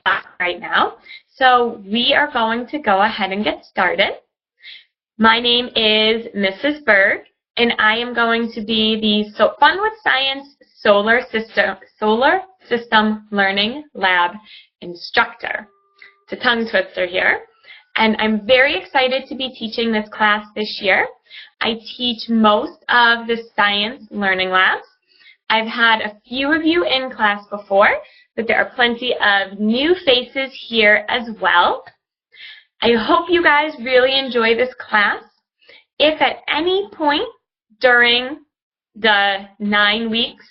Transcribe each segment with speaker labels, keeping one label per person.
Speaker 1: class right now. So we are going to go ahead and get started. My name is Mrs. Berg, and I am going to be the Fun with Science Solar System Learning Lab instructor. It's a tongue twister here. And I'm very excited to be teaching this class this year. I teach most of the science learning labs. I've had a few of you in class before, but there are plenty of new faces here as well. I hope you guys really enjoy this class. If at any point during the 9 weeks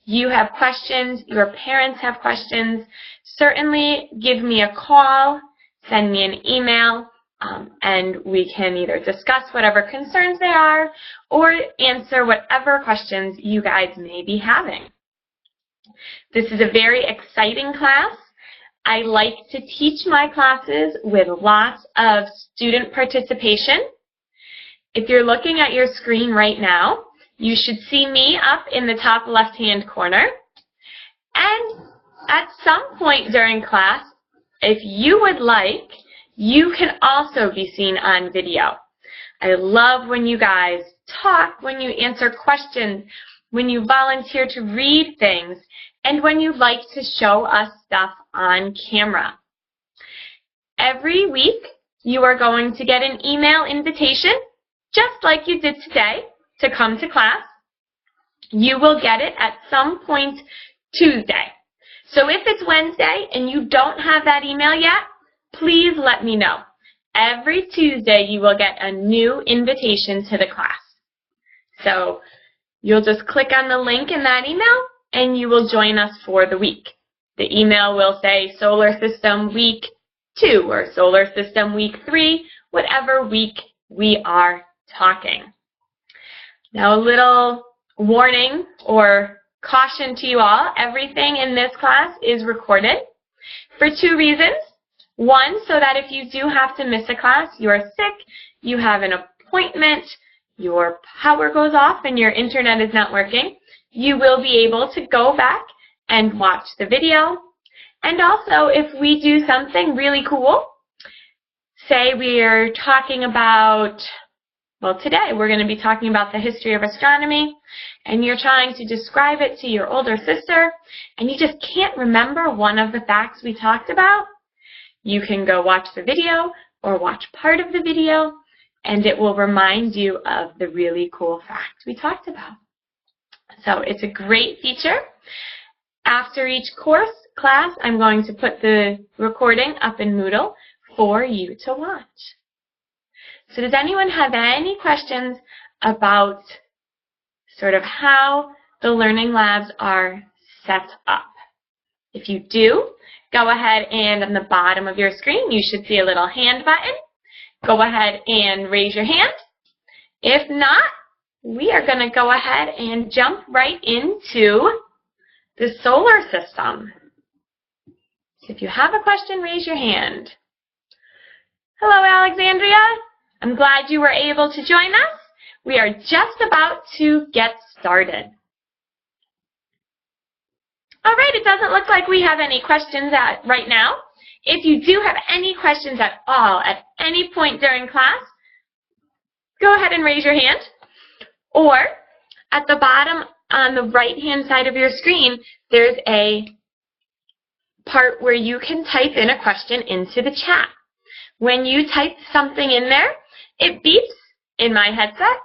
Speaker 1: you have questions, your parents have questions, certainly give me a call, send me an email, and we can either discuss whatever concerns there are or answer whatever questions you guys may be having. This is a very exciting class. I like to teach my classes with lots of student participation. If you're looking at your screen right now, you should see me up in the top left-hand corner. And at some point during class, if you would like, you can also be seen on video. I love when you guys talk, when you answer questions, when you volunteer to read things, and when you like to show us stuff on camera. Every week, you are going to get an email invitation, just like you did today, to come to class. You will get it at some point Tuesday. So if it's Wednesday and you don't have that email yet, please let me know. Every Tuesday you will get a new invitation to the class. So you'll just click on the link in that email and you will join us for the week. The email will say Solar System Week 2 or Solar System Week 3, whatever week we are talking. Now a little warning or caution to you all, everything in this class is recorded for 2 reasons. One, so that if you do have to miss a class, you are sick, you have an appointment, your power goes off and your internet is not working, you will be able to go back and watch the video. And also, if we do something really cool, say we are talking about, well, today we're going to be talking about the history of astronomy, and you're trying to describe it to your older sister, and you just can't remember one of the facts we talked about, you can go watch the video or watch part of the video, and it will remind you of the really cool fact we talked about. So it's a great feature. After each class, I'm going to put the recording up in Moodle for you to watch. So does anyone have any questions about sort of how the learning labs are set up? If you do, go ahead and on the bottom of your screen, you should see a little hand button. Go ahead and raise your hand. If not, we are going to go ahead and jump right into the solar system. So if you have a question, raise your hand. Hello, Alexandria. I'm glad you were able to join us. We are just about to get started. All right, it doesn't look like we have any questions right now. If you do have any questions at all at any point during class, go ahead and raise your hand. Or at the bottom on the right-hand side of your screen, there's a part where you can type in a question into the chat. When you type something in there, it beeps in my headset,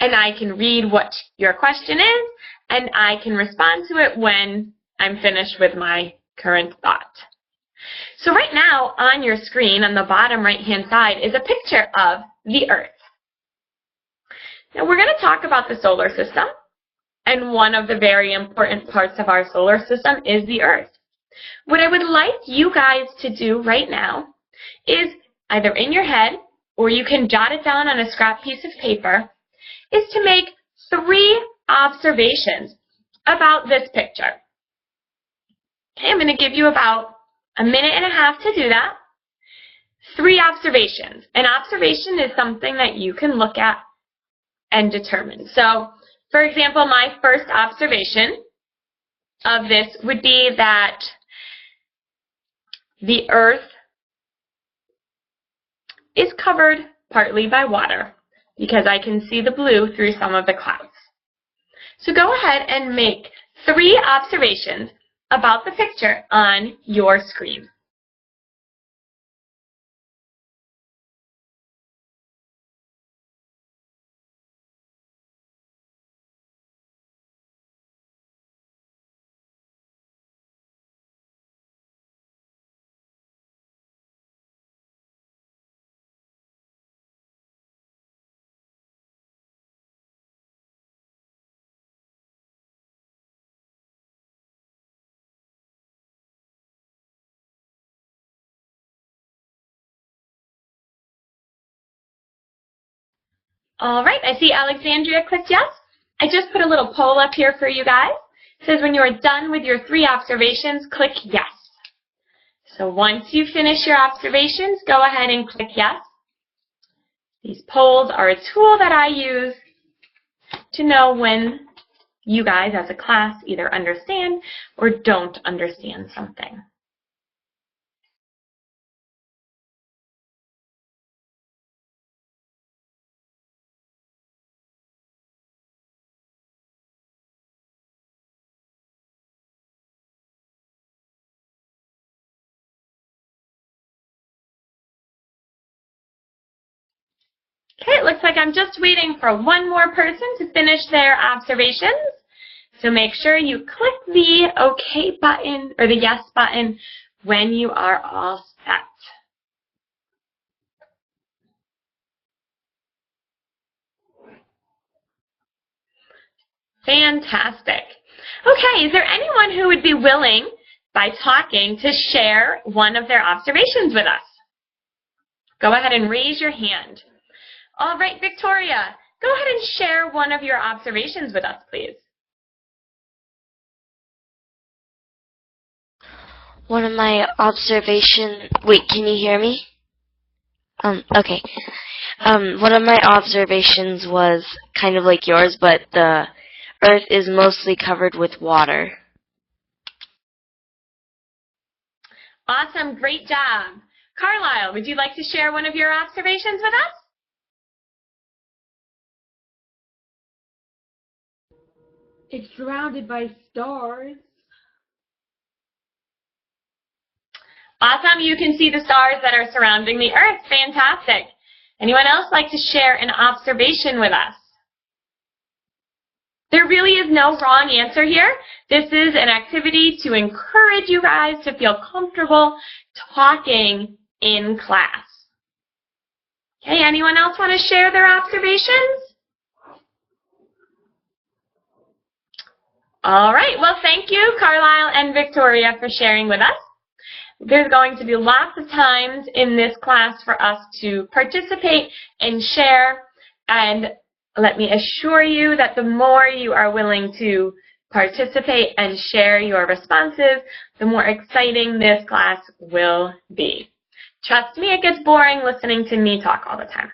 Speaker 1: and I can read what your question is, and I can respond to it when I'm finished with my current thought. So right now on your screen, on the bottom right-hand side, is a picture of the Earth. Now we're going to talk about the solar system, and one of the very important parts of our solar system is the Earth. What I would like you guys to do right now is either in your head, or you can jot it down on a scrap piece of paper, is to make 3 observations about this picture. Okay, I'm going to give you about a minute and a half to do that. 3 observations. An observation is something that you can look at and determine. So, for example, my first observation of this would be that the earth is covered partly by water because I can see the blue through some of the clouds. So go ahead and make 3 observations about the picture on your screen. All right, I see Alexandria clicked yes. I just put a little poll up here for you guys. It says when you are done with your 3 observations, click yes. So once you finish your observations, go ahead and click yes. These polls are a tool that I use to know when you guys as a class either understand or don't understand something. Okay, it looks like I'm just waiting for one more person to finish their observations. So make sure you click the OK button or the yes button when you are all set. Fantastic. Okay, is there anyone who would be willing, by talking, to share one of their observations with us? Go ahead and raise your hand. All right, Victoria, go ahead and share one of your observations with us, please.
Speaker 2: One of my wait, can you hear me? Okay. One of my observations was kind of like yours, but the Earth is mostly covered with water.
Speaker 1: Awesome, great job. Carlisle, would you like to share one of your observations with us?
Speaker 3: It's surrounded by stars.
Speaker 1: Awesome, you can see the stars that are surrounding the Earth. Fantastic. Anyone else like to share an observation with us? There really is no wrong answer here. This is an activity to encourage you guys to feel comfortable talking in class. Okay, anyone else want to share their observations? All right, well, thank you, Carlisle and Victoria, for sharing with us. There's going to be lots of times in this class for us to participate and share, and let me assure you that the more you are willing to participate and share your responses, the more exciting this class will be. Trust me, it gets boring listening to me talk all the time.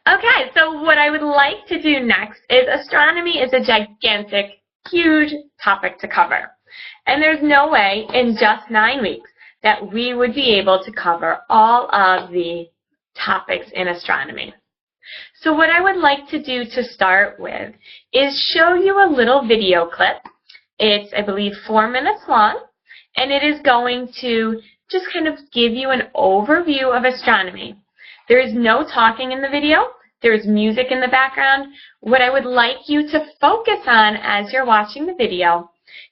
Speaker 1: Okay, so what I would like to do next is astronomy is a gigantic, huge topic to cover. And there's no way in just 9 weeks that we would be able to cover all of the topics in astronomy. So what I would like to do to start with is show you a little video clip. It's, I believe, 4 minutes long, and it is going to just kind of give you an overview of astronomy. There is no talking in the video. There is music in the background. What I would like you to focus on as you're watching the video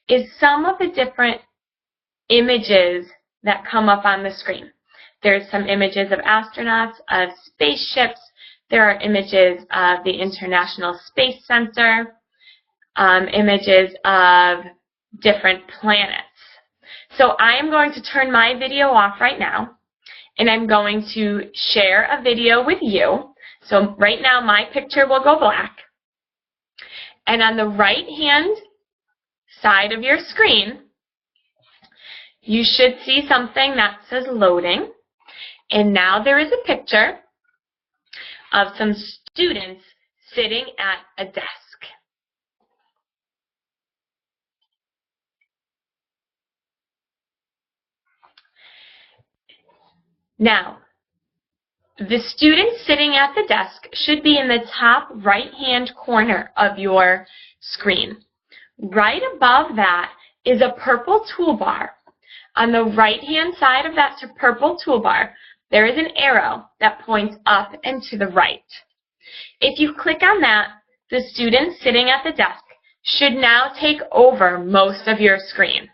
Speaker 1: is some of the different images that come up on the screen. There's some images of astronauts, of spaceships. There are images of the International Space Center, images of different planets. So I am going to turn my video off right now, and I'm going to share a video with you. So right now my picture will go black. And on the right-hand side of your screen, you should see something that says loading. And now there is a picture of some students sitting at a desk. Now, the student sitting at the desk should be in the top right-hand corner of your screen. Right above that is a purple toolbar. On the right-hand side of that purple toolbar, there is an arrow that points up and to the right. If you click on that, the student sitting at the desk should now take over most of your screen.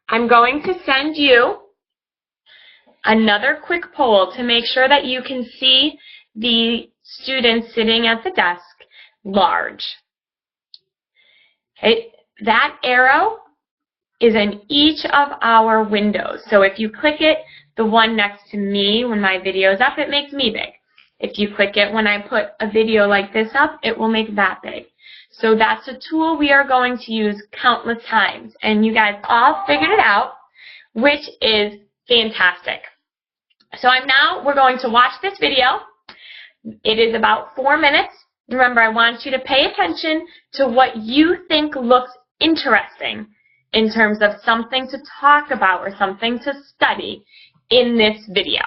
Speaker 1: I'm going to send you another quick poll to make sure that you can see the student sitting at the desk large. Okay, that arrow is in each of our windows. So if you click it, the one next to me when my video is up, it makes me big. If you click it when I put a video like this up, it will make that big. So that's a tool we are going to use countless times. And you guys all figured it out, which is fantastic. So we're going to watch this video. It is about 4 minutes. Remember, I want you to pay attention to what you think looks interesting in terms of something to talk about or something to study in this video.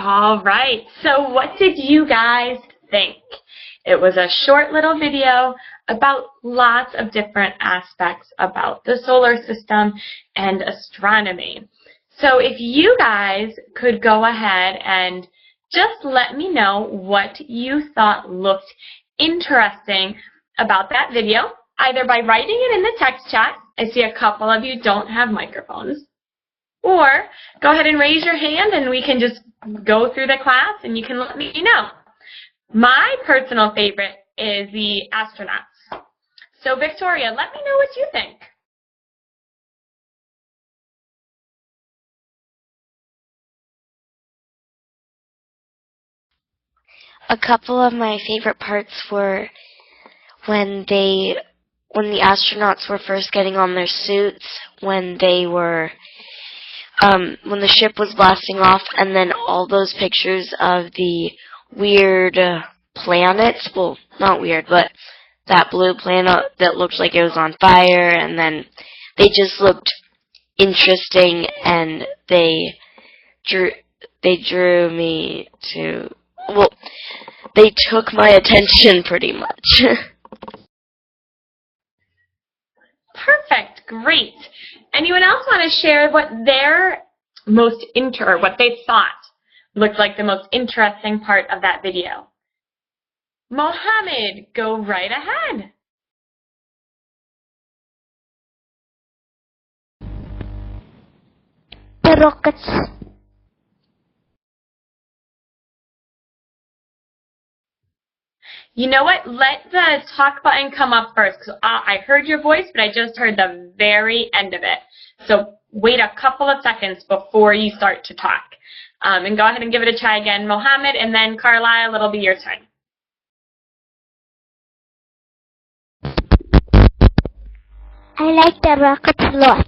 Speaker 1: All right, so what did you guys think? It was a short little video about lots of different aspects about the solar system and astronomy. So if you guys could go ahead and just let me know what you thought looked interesting about that video, either by writing it in the text chat. I see a couple of you don't have microphones. Or go ahead and raise your hand and we can just go through the class and you can let me know. My personal favorite is the astronauts. So Victoria, let me know what you think.
Speaker 2: A couple of my favorite parts were when the astronauts were first getting on their suits, when the ship was blasting off, and then all those pictures of the weird planets. Well, not weird, but that blue planet that looked like it was on fire, and then they just looked interesting, and they drew me to, well, they took my attention pretty much.
Speaker 1: Perfect, great. Anyone else want to share what their what they thought looked like the most interesting part of that video? Mohammed, go right ahead.
Speaker 4: The rockets.
Speaker 1: You know what? Let the talk button come up first, because I heard your voice, but I just heard the very end of it. So wait a couple of seconds before you start to talk. And go ahead and give it a try again, Mohammed, and then Carlisle, it'll be your turn.
Speaker 4: I like the rockets a lot.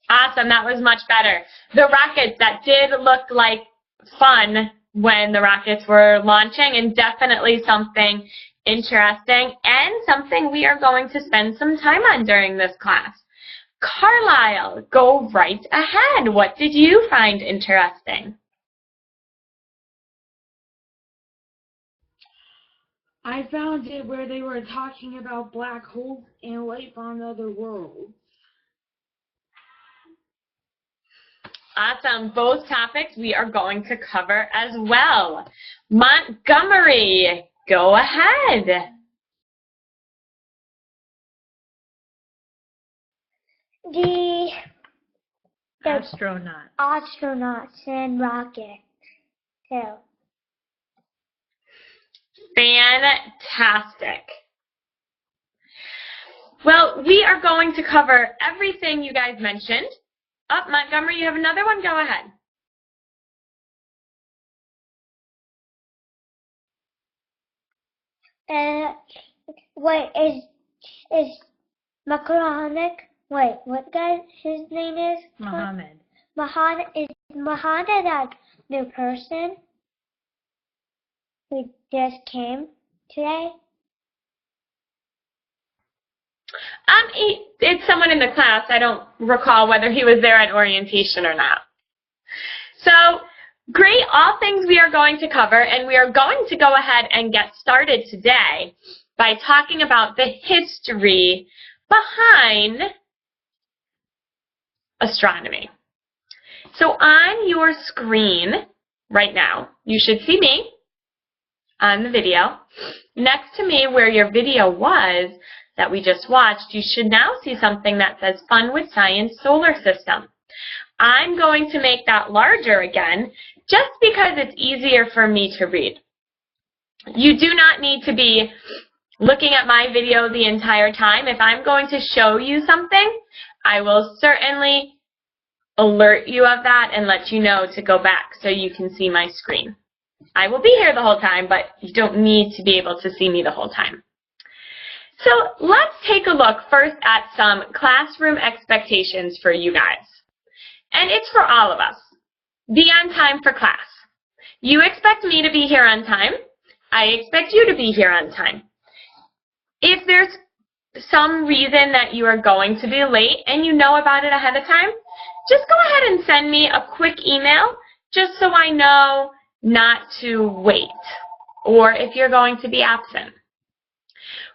Speaker 1: Awesome, that was much better. The rockets, that did look like fun when the rockets were launching, and definitely something interesting and something we are going to spend some time on during this class. Carlisle, go right ahead. What did you find interesting?
Speaker 3: I found it where they were talking about black holes and life on other worlds.
Speaker 1: Awesome. Both topics we are going to cover as well. Montgomery, go ahead.
Speaker 4: The
Speaker 5: astronauts
Speaker 4: and rockets too.
Speaker 1: Fantastic. Well, we are going to cover everything you guys mentioned. Montgomery, you have another one? Go ahead.
Speaker 4: Wait, is Macronic? Wait, what guy his name is?
Speaker 5: Mohammed.
Speaker 4: Is Mohammed that new person who just came today?
Speaker 1: It's someone in the class. I don't recall whether he was there at orientation or not. So, great, all things we are going to cover, and we are going to go ahead and get started today by talking about the history behind astronomy. So on your screen right now, you should see me on the video. Next to me where your video was that we just watched, you should now see something that says Fun with Science Solar System. I'm going to make that larger again just because it's easier for me to read. You do not need to be looking at my video the entire time. If I'm going to show you something, I will certainly alert you of that and let you know to go back so you can see my screen. I will be here the whole time, but you don't need to be able to see me the whole time. So let's take a look first at some classroom expectations for you guys. And it's for all of us. Be on time for class. You expect me to be here on time. I expect you to be here on time. If there's some reason that you are going to be late and you know about it ahead of time, just go ahead and send me a quick email just so I know not to wait or if you're going to be absent.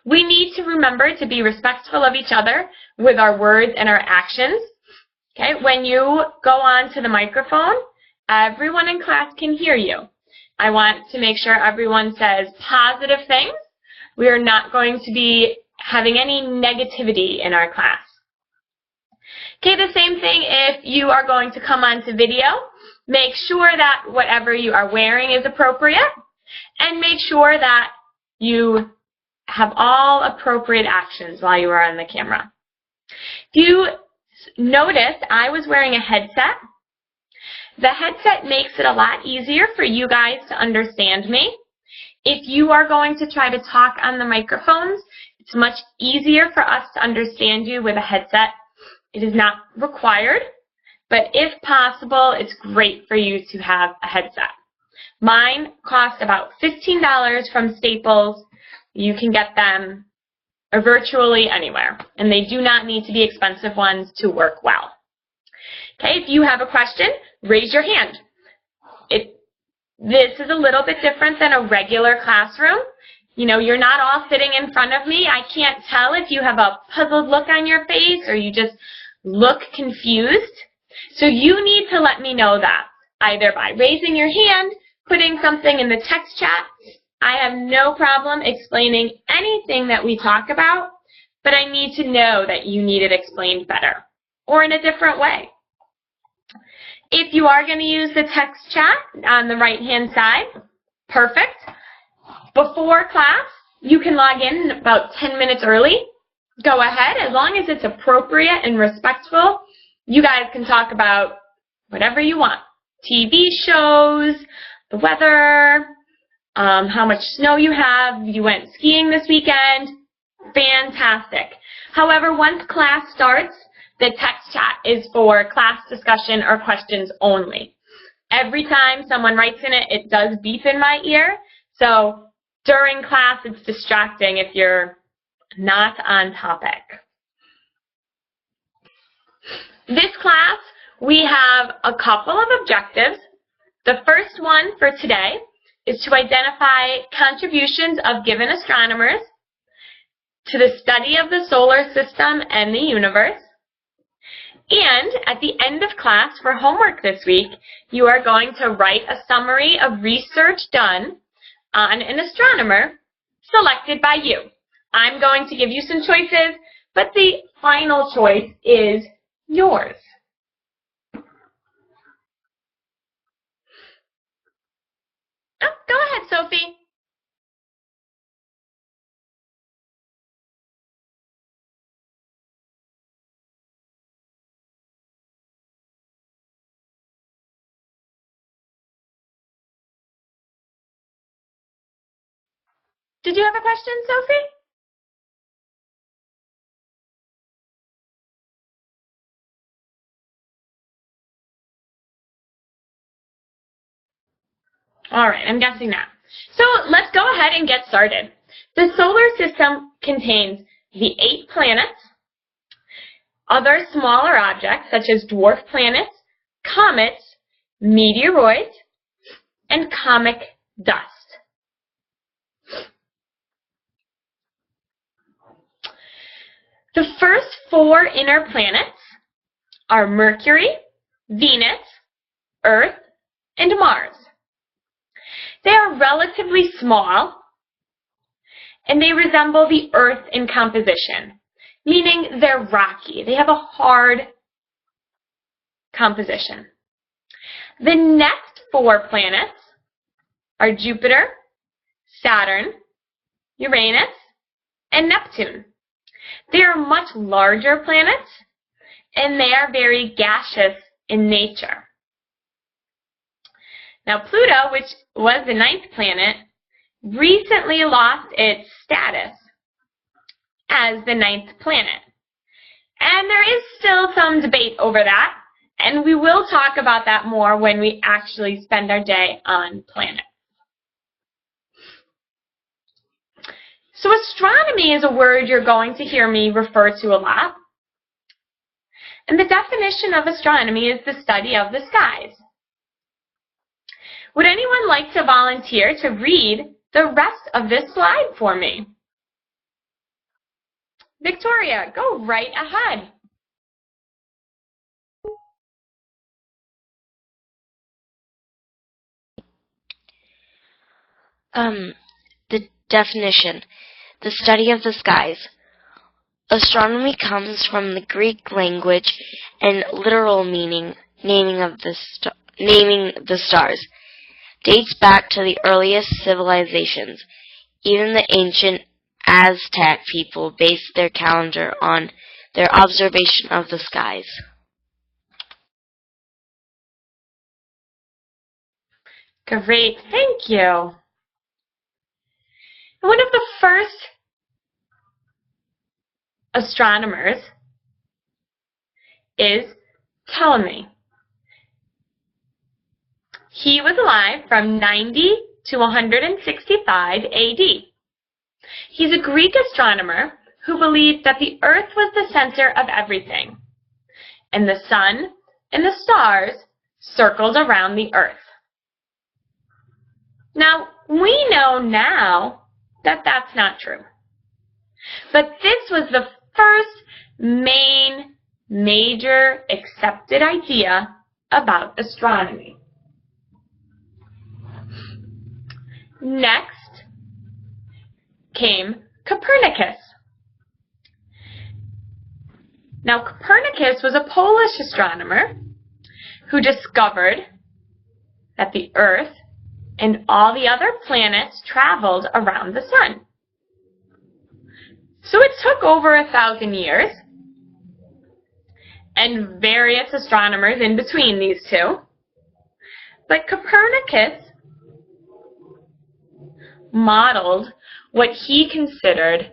Speaker 1: We need to remember to be respectful of each other with our words and our actions. Okay, when you go on to the microphone, everyone in class can hear you. I want to make sure everyone says positive things. We are not going to be having any negativity in our class. Okay, the same thing if you are going to come onto video. Make sure that whatever you are wearing is appropriate, and make sure that you have all appropriate actions while you are on the camera. If you notice, I was wearing a headset. The headset makes it a lot easier for you guys to understand me. If you are going to try to talk on the microphones, it's much easier for us to understand you with a headset. It is not required, but if possible, it's great for you to have a headset. Mine cost about $15 from Staples. You can get them virtually anywhere, and they do not need to be expensive ones to work well. Okay, if you have a question, raise your hand. This is a little bit different than a regular classroom. You know, you're not all sitting in front of me. I can't tell if you have a puzzled look on your face or you just look confused. So you need to let me know that, either by raising your hand, putting something in the text chat. I have no problem explaining anything that we talk about, but I need to know that you need it explained better or in a different way. If you are going to use the text chat on the right-hand side, perfect. Before class, you can log in about 10 minutes early. Go ahead. As long as it's appropriate and respectful, you guys can talk about whatever you want. TV shows, the weather, how much snow you have, you went skiing this weekend. Fantastic. However, once class starts, the text chat is for class discussion or questions only. Every time someone writes in it, it does beep in my ear. So during class, it's distracting if you're not on topic. This class, we have a couple of objectives. The first one for today is to identify contributions of given astronomers to the study of the solar system and the universe. And at the end of class for homework this week, you are going to write a summary of research done on an astronomer selected by you. I'm going to give you some choices, but the final choice is yours. Oh, go ahead, Sophie. Did you have a question, Sophie? All right, I'm guessing not. So let's go ahead and get started. The solar system contains the 8 planets, other smaller objects such as dwarf planets, comets, meteoroids, and comet dust. The first 4 inner planets are Mercury, Venus, Earth, and Mars. They are relatively small, and they resemble the Earth in composition, meaning they're rocky. They have a hard composition. The next 4 planets are Jupiter, Saturn, Uranus, and Neptune. They are much larger planets, and they are very gaseous in nature. Now, Pluto, which was the 9th planet, recently lost its status as the 9th planet. And there is still some debate over that, and we will talk about that more when we actually spend our day on planets. So astronomy is a word you're going to hear me refer to a lot. And the definition of astronomy is the study of the skies. Would anyone like to volunteer to read the rest of this slide for me? Victoria, go right ahead.
Speaker 2: The definition, the study of the skies. Astronomy comes from the Greek language and literal meaning, naming the stars. Dates back to the earliest civilizations. Even the ancient Aztec people based their calendar on their observation of the skies.
Speaker 1: Great, thank you. One of the first astronomers is Ptolemy. He was alive from 90 to 165 AD. He's a Greek astronomer who believed that the Earth was the center of everything, and the sun and the stars circled around the Earth. Now, we know now that that's not true. But this was the first major accepted idea about astronomy. Next came Copernicus. Now, Copernicus was a Polish astronomer who discovered that the Earth and all the other planets traveled around the sun. So it took over 1,000 years, and various astronomers in between these two. But Copernicus modeled what he considered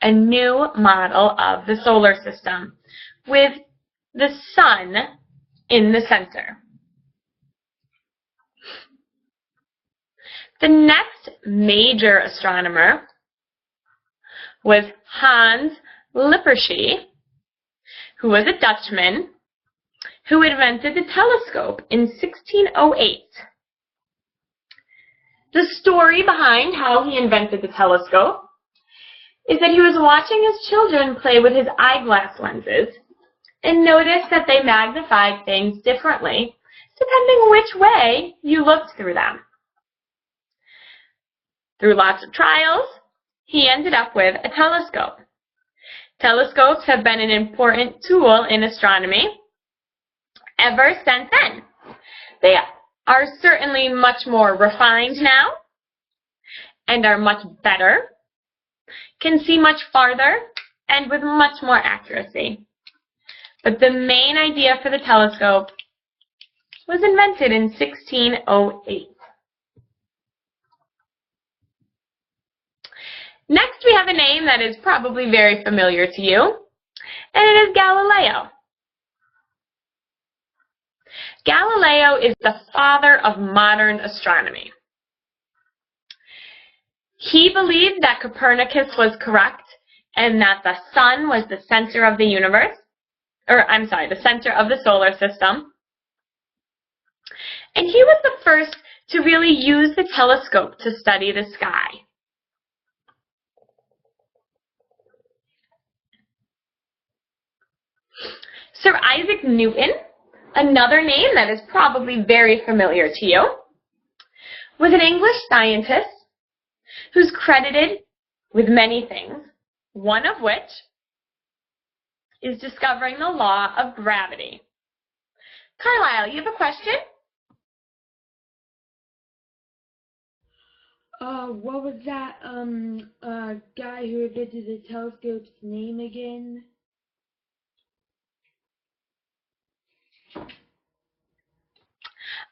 Speaker 1: a new model of the solar system, with the sun in the center. The next major astronomer was Hans Lippershey, who was a Dutchman who invented the telescope in 1608. The story behind how he invented the telescope is that he was watching his children play with his eyeglass lenses and noticed that they magnified things differently depending which way you looked through them. Through lots of trials, he ended up with a telescope. Telescopes have been an important tool in astronomy ever since then. They are certainly much more refined now and are much better, can see much farther, and with much more accuracy. But the main idea for the telescope was invented in 1608. Next, we have a name that is probably very familiar to you, and it is Galileo. Galileo is the father of modern astronomy. He believed that Copernicus was correct and that the sun was the center of the universe, the center of the solar system. And he was the first to really use the telescope to study the sky. Sir Isaac Newton, another name that is probably very familiar to you, was an English scientist who's credited with many things, one of which is discovering the law of gravity. Carlisle, you have a question?
Speaker 3: What was that, guy who invented the telescope's name again?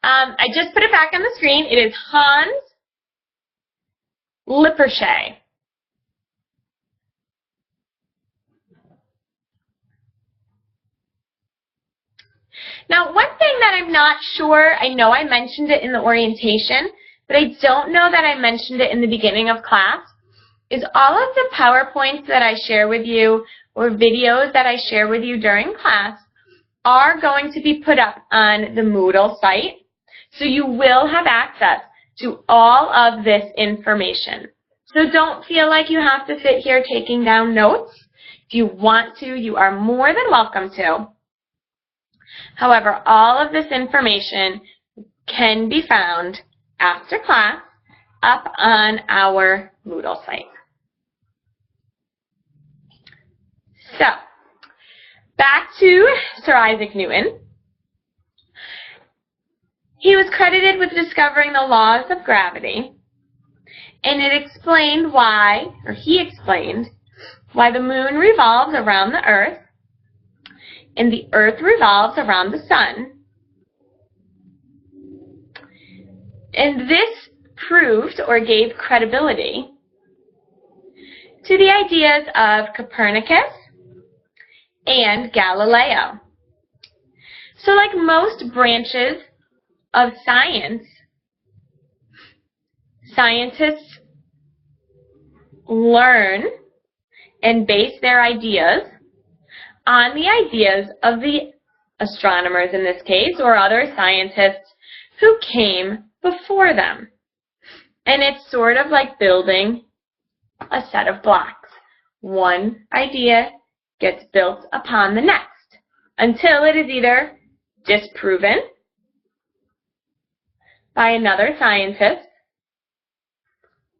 Speaker 1: I just put it back on the screen. It is Hans Lippershey. Now, one thing that I'm not sure, I know I mentioned it in the orientation, but I don't know that I mentioned it in the beginning of class, is all of the PowerPoints that I share with you or videos that I share with you during class are going to be put up on the Moodle site. So you will have access to all of this information. So don't feel like you have to sit here taking down notes. If you want to, you are more than welcome to. However, all of this information can be found after class up on our Moodle site. So, back to Sir Isaac Newton. He was credited with discovering the laws of gravity, and it explained why, or he explained, why the moon revolves around the earth and the earth revolves around the sun. And this proved or gave credibility to the ideas of Copernicus and Galileo. So like most branches of science, scientists learn and base their ideas on the ideas of the astronomers in this case, or other scientists who came before them. And it's sort of like building a set of blocks. One idea gets built upon the next until it is either disproven by another scientist,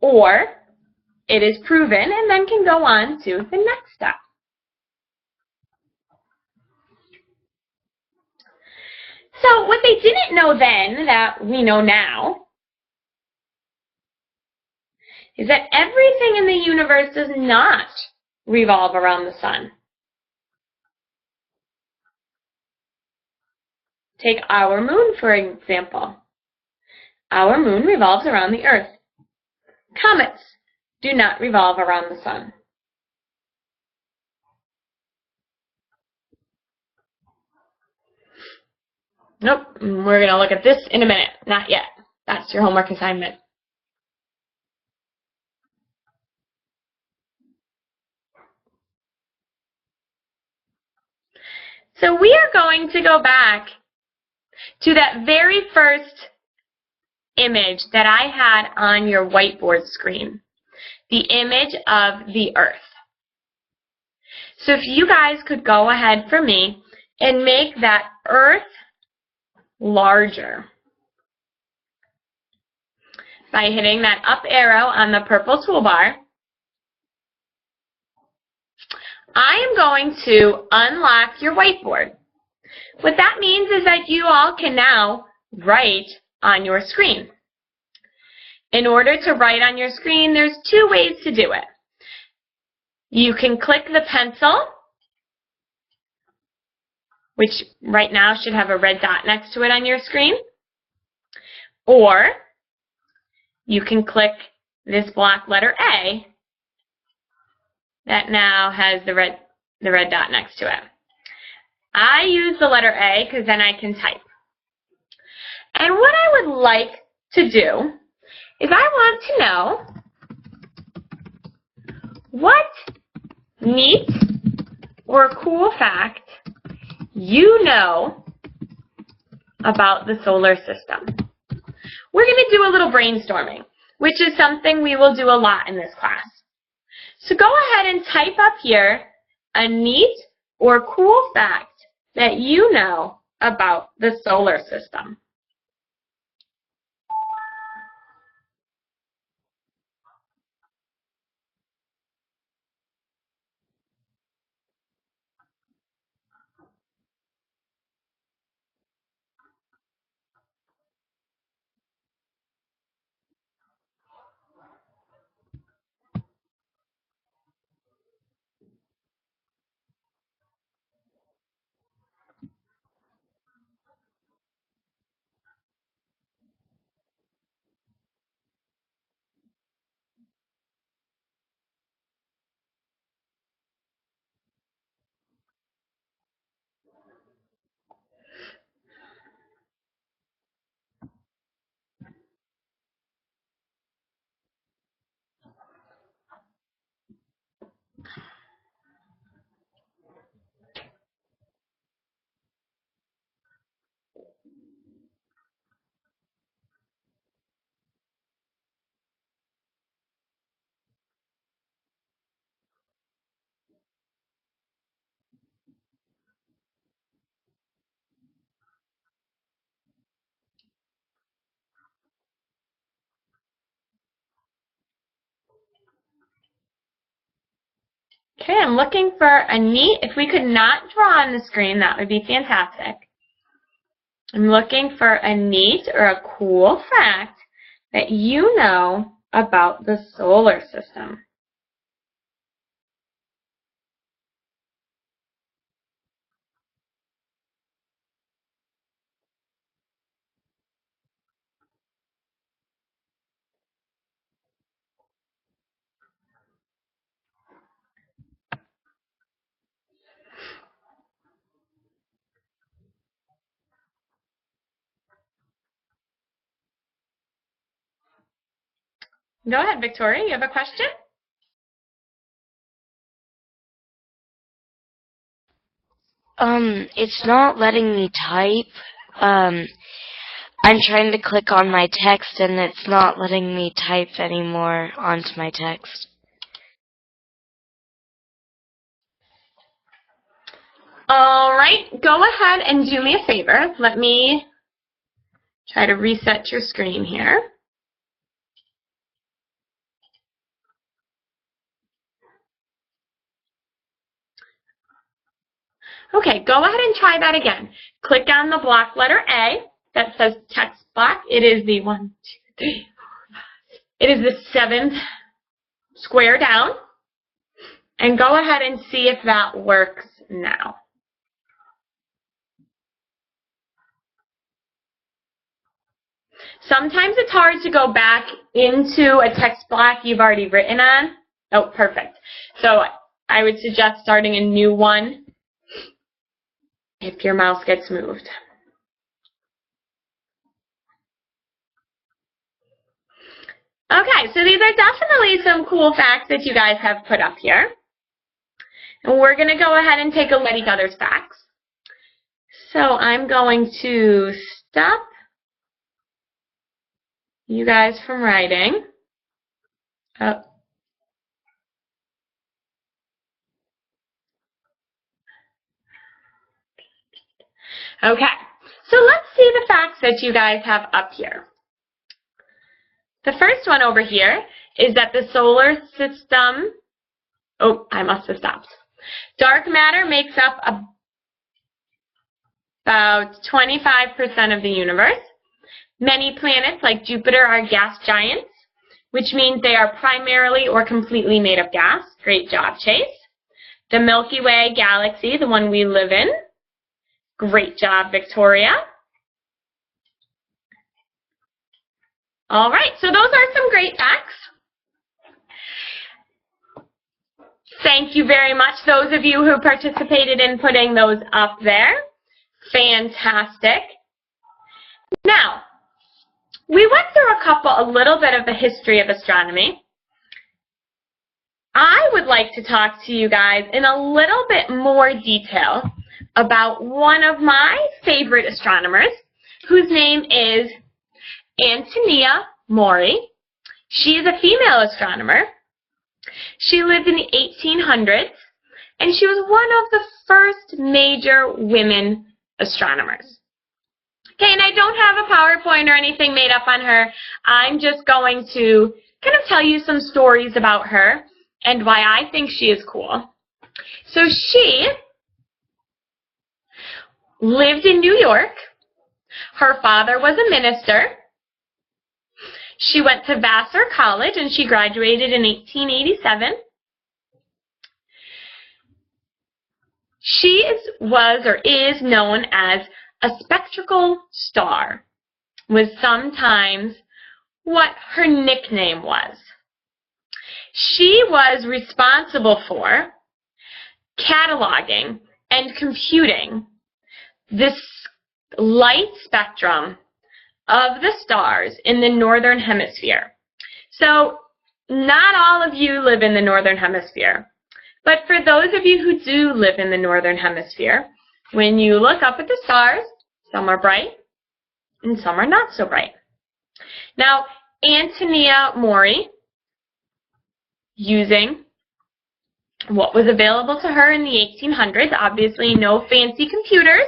Speaker 1: or it is proven and then can go on to the next step. So what they didn't know then that we know now is that everything in the universe does not revolve around the sun. Take our moon, for example. Our moon revolves around the earth. Comets do not revolve around the sun. Nope, we're going to look at this in a minute. Not yet. That's your homework assignment. So we are going to go back to that very first image that I had on your whiteboard screen, the image of the earth. So if you guys could go ahead for me and make that earth larger by hitting that up arrow on the purple toolbar. I am going to unlock your whiteboard. What that means is that you all can now write on your screen. In order to write on your screen, there's two ways to do it. You can click the pencil, which right now should have a red dot next to it on your screen, or you can click this block letter A that now has the red dot next to it. I use the letter A because then I can type. And what I would like to do is I want to know what neat or cool fact you know about the solar system. We're going to do a little brainstorming, which is something we will do a lot in this class. So go ahead and type up here a neat or cool fact that you know about the solar system. Okay, I'm looking for a neat, if we could not draw on the screen, that would be fantastic. I'm looking for a neat or a cool fact that you know about the solar system. Go ahead, Victoria, you have a question?
Speaker 2: It's not letting me type. I'm trying to click on my text and it's not letting me type anymore onto my text.
Speaker 1: All right, go ahead and do me a favor. Let me try to reset your screen here. Okay, go ahead and try that again. Click on the block letter A that says text block. It is the 1, 2, 3, 4, 5. It is the 7th square down. And go ahead and see if that works now. Sometimes it's hard to go back into a text block you've already written on. Oh, perfect. So I would suggest starting a new one if your mouse gets moved. Okay, so these are definitely some cool facts that you guys have put up here. And we're going to go ahead and take a look at each other's facts. So I'm going to stop you guys from writing. Oh. Okay, so let's see the facts that you guys have up here. The first one over here is that the solar system, oh, I must have stopped. Dark matter makes up about 25% of the universe. Many planets, like Jupiter, are gas giants, which means they are primarily or completely made of gas. Great job, Chase. The Milky Way galaxy, the one we live in. Great job, Victoria. All right, so those are some great facts. Thank you very much, those of you who participated in putting those up there. Fantastic. Now, we went through a little bit of the history of astronomy. I would like to talk to you guys in a little bit more detail about one of my favorite astronomers, whose name is Antonia Maury. She is a female astronomer. She lived in the 1800s, and she was one of the first major women astronomers. Okay, and I don't have a PowerPoint or anything made up on her. I'm just going to kind of tell you some stories about her and why I think she is cool. So she lived in New York. Her father was a minister. She went to Vassar College and she graduated in 1887. She is known as a spectral star, was sometimes what her nickname was. She was responsible for cataloging and computing this light spectrum of the stars in the northern hemisphere. So not all of you live in the northern hemisphere, but for those of you who do live in the northern hemisphere, when you look up at the stars, some are bright and some are not so bright. Now, Antonia Maury, using what was available to her in the 1800s, obviously no fancy computers,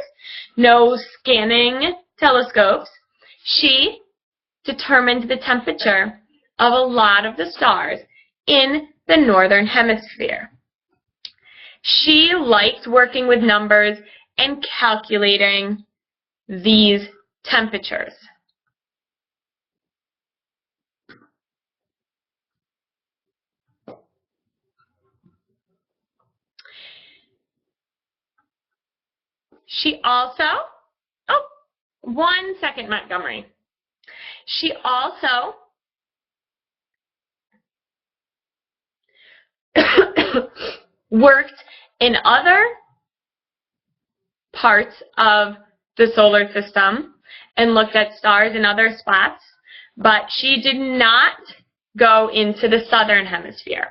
Speaker 1: no scanning telescopes, she determined the temperature of a lot of the stars in the northern hemisphere. She liked working with numbers and calculating these temperatures. She also, oh, 1 second, Montgomery. She also worked in other parts of the solar system and looked at stars in other spots, but she did not go into the southern hemisphere.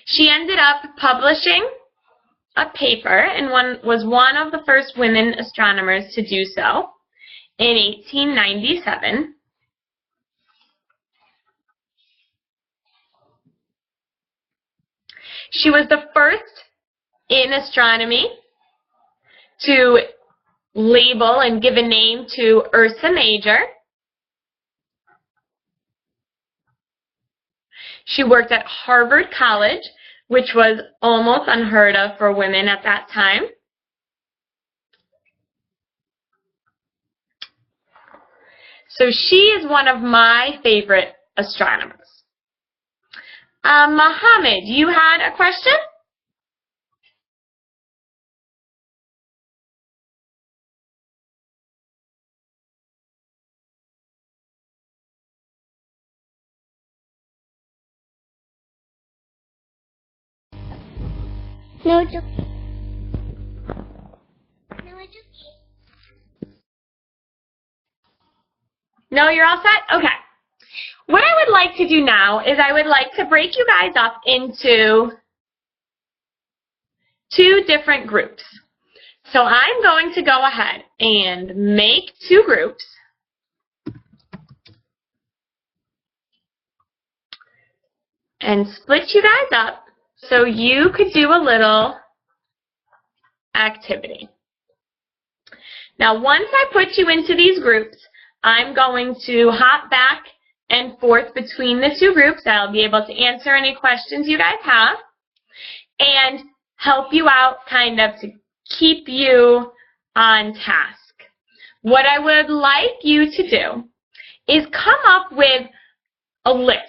Speaker 1: She ended up publishing a paper and was one of the first women astronomers to do so in 1897. She was the first in astronomy to label and give a name to Ursa Major. She worked at Harvard College, which was almost unheard of for women at that time. So she is one of my favorite astronomers. Mohammed, you had a question?
Speaker 4: No, it's okay. No, it's okay.
Speaker 1: No, you're all set? Okay. What I would like to do now is I would like to break you guys up into 2 different groups. So I'm going to go ahead and make 2 groups. And split you guys up so you could do a little activity. Now, once I put you into these groups, I'm going to hop back and forth between the 2 groups. I'll be able to answer any questions you guys have and help you out kind of to keep you on task. What I would like you to do is come up with a list.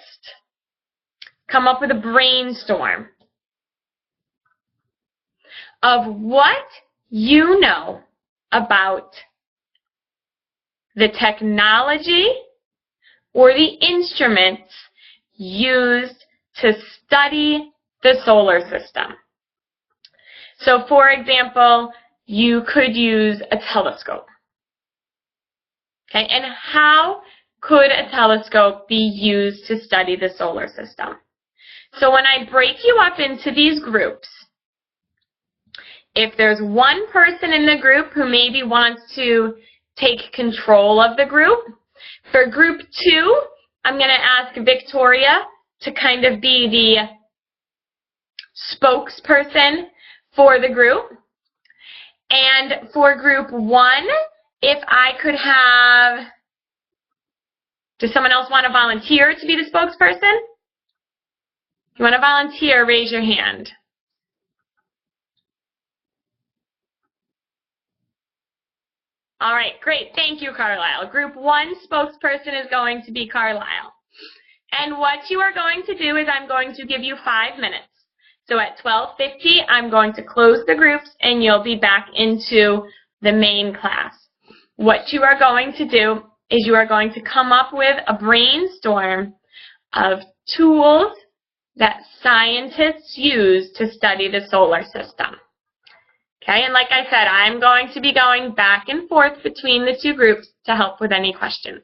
Speaker 1: Come up with a brainstorm of what you know about the technology or the instruments used to study the solar system. So, for example, you could use a telescope. Okay, and how could a telescope be used to study the solar system? So when I break you up into these groups, if there's one person in the group who maybe wants to take control of the group, for group 2, I'm going to ask Victoria to kind of be the spokesperson for the group. And for group 1, if I could have, does someone else want to volunteer to be the spokesperson? If you want to volunteer, raise your hand. All right, great. Thank you, Carlisle. Group 1 spokesperson is going to be Carlisle. And what you are going to do is I'm going to give you 5 minutes. So at 12:50, I'm going to close the groups and you'll be back into the main class. What you are going to do is you are going to come up with a brainstorm of tools that scientists use to study the solar system. Okay, and like I said, I'm going to be going back and forth between the 2 groups to help with any questions.